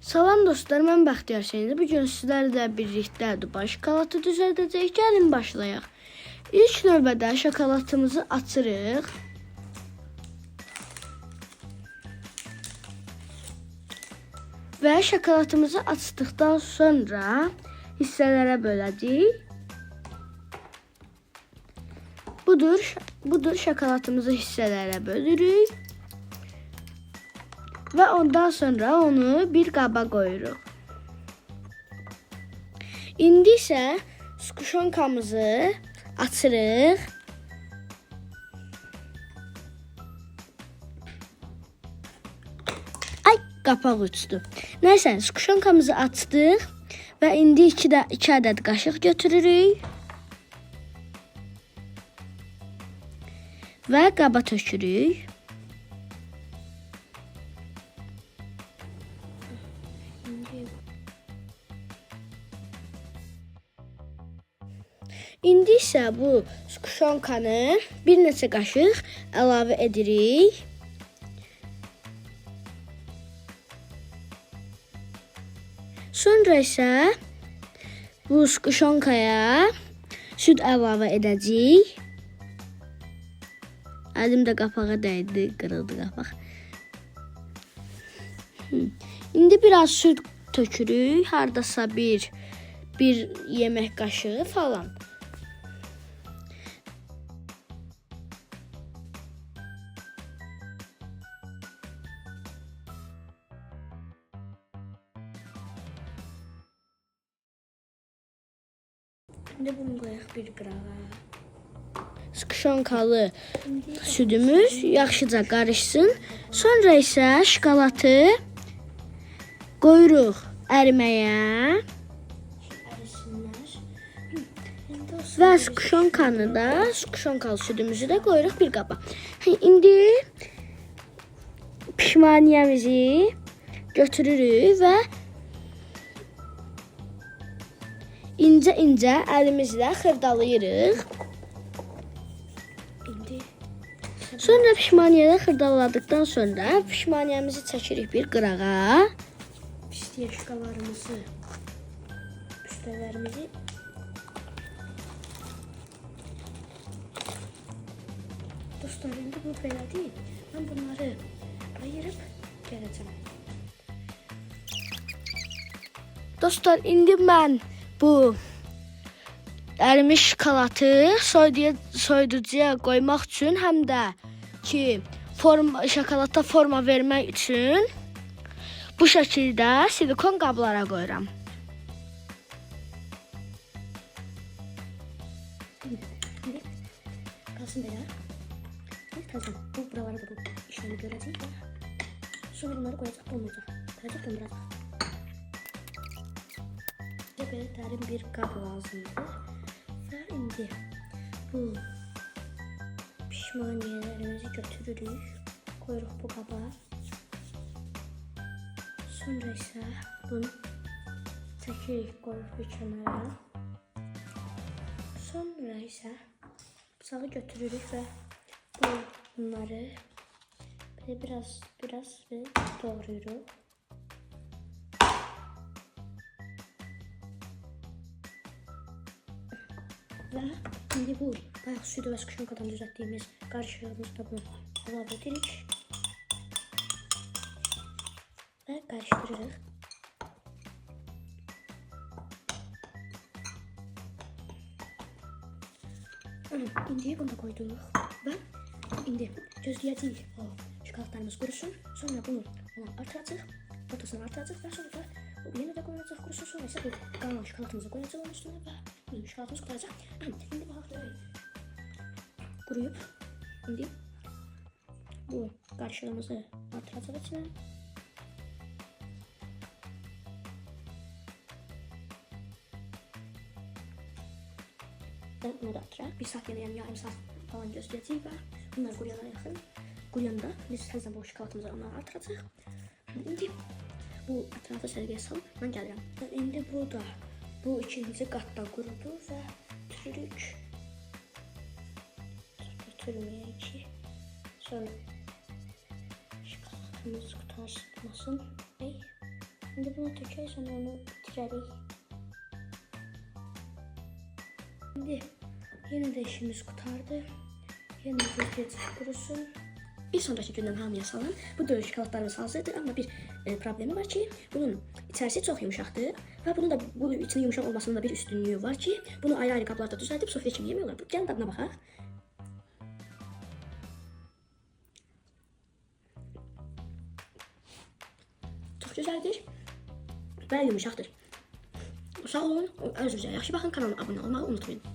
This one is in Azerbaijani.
Salam dostlar, mən Bəxtiyar Hüseyndir. Bu gün sizlərlə birlikdə Dubai şokolatı düzəldəcəyik. Gəlin başlayaq. İlk növbədə şokolatımızı açırıq. Və şokolatımızı açdıqdan sonra hissələrə böləcəyik. Budur şokolatımızı hissələrə bölürük. Və ondan sonra onu bir qaba qoyuruq. İndi isə skuşonkamızı açırıq. Ay, qapaq uçdu. Nəysə, skuşonkamızı açdıq və indi 2 ədəd qaşıq götürürük. Və qaba tökürük. İndi isə bu skuşonkanı bir neçə qaşıq əlavə edirik. Sonra isə bu skuşonkaya süd əlavə edəcəyik. Əlimdə qapağa dəydi, qırıldı qapaq. İndi biraz süd tökürük, hardasa bir yemək qaşığı falan. Şimdi bunu qoyaq bir qırağa. Skuşonkalı südümüz yaxşıca qarışsın. Sonra isə şokolatı qoyuruq əriməyə. Və skuşonkalı südümüzü də qoyuruq bir qaba. İndi pişmaniyemizi götürürük və incə əlimizlə xırdalayırıq. Sonra pişmaniyədə xırdaladıqdan sonra pişmaniyemizi çəkirik bir qırağa. Pistiyəşkalarımızı, püstələrimizi dostlar, indi bu belə deyil. Mən bunları ayırıb gələcəm. Dostlar, indi mən bu ərimiş şokolatı soyuducuya qoymaq üçün, həm də ki şokolata forma vermək üçün bu şəkildə silikon qablara qoyuram. Qalsın belə. Təzən bu buraları da bu işlemi görəcək və sonra bunları qoyacaq, donmayacaq. Qoyacaq, donduracaq. Belə dərin bir qab lazımdır. Və indi bu pişmaniyələrimizi götürürük, qoyuruq bu qaba. Sonra isə bunu çəkirik, qoyuruq bir kənara. Sonra isə bıçağı götürürük və bunları belə biraz doğrayırıq. Və indi bu bayaq südü və skuşonkadan düzəltdiyimiz qarışığımızda bunu əlavə edirik və qarışdırırıq. İndi bunu da qoyduq və indi gözləyəcəyik o şokolatlarımız qurusun. Sonra bunu artıracaq, ortasına artıracaq və sonra yenə də qoyacaq qurusun. Sonra isə bu qalan şokolatımızı qoyacaq onun üstünə və şokolatımız quracaq. İndi baxaq quruyub. İndi bu qarışığımızı artıracaq içinə. Və bunu da artıraq. Bir saat yəni yarım saat falan gözləyəcəyik və bunlar quruyana yaxın. Quruyanda biz həzən bu şokolatımızı onları artıracaq. İndi bu ətrafı sərgiyə salıb mən gəlirəm. İndi bu ikinci qatda qurudu və götürürük. Götürməyək ki, sonra şokolatımız qutarsın. Şimdi bunu tökək, sonra onu bitirərik. Şimdi yenə də işimiz qutardı. Yenə gözgec qurusun. Bir sonraki gündən hamıya salam. Bu döyüş şokoladlarımız hazırdır, amma bir problemi var ki, bunun içərisi çox yumuşaqdır və bunun da bu içinin yumuşaq olmasının da bir üstünlüyü var ki, bunu ayrı-ayrı qablarda düzəldib sofya kimi yemək olar. Gəlin dadına baxaq. Çox gözəldir və yumuşaqdır. Sağ olun, özünüzə yaxşı baxın, kanalıma abunə olmağı unutmayın.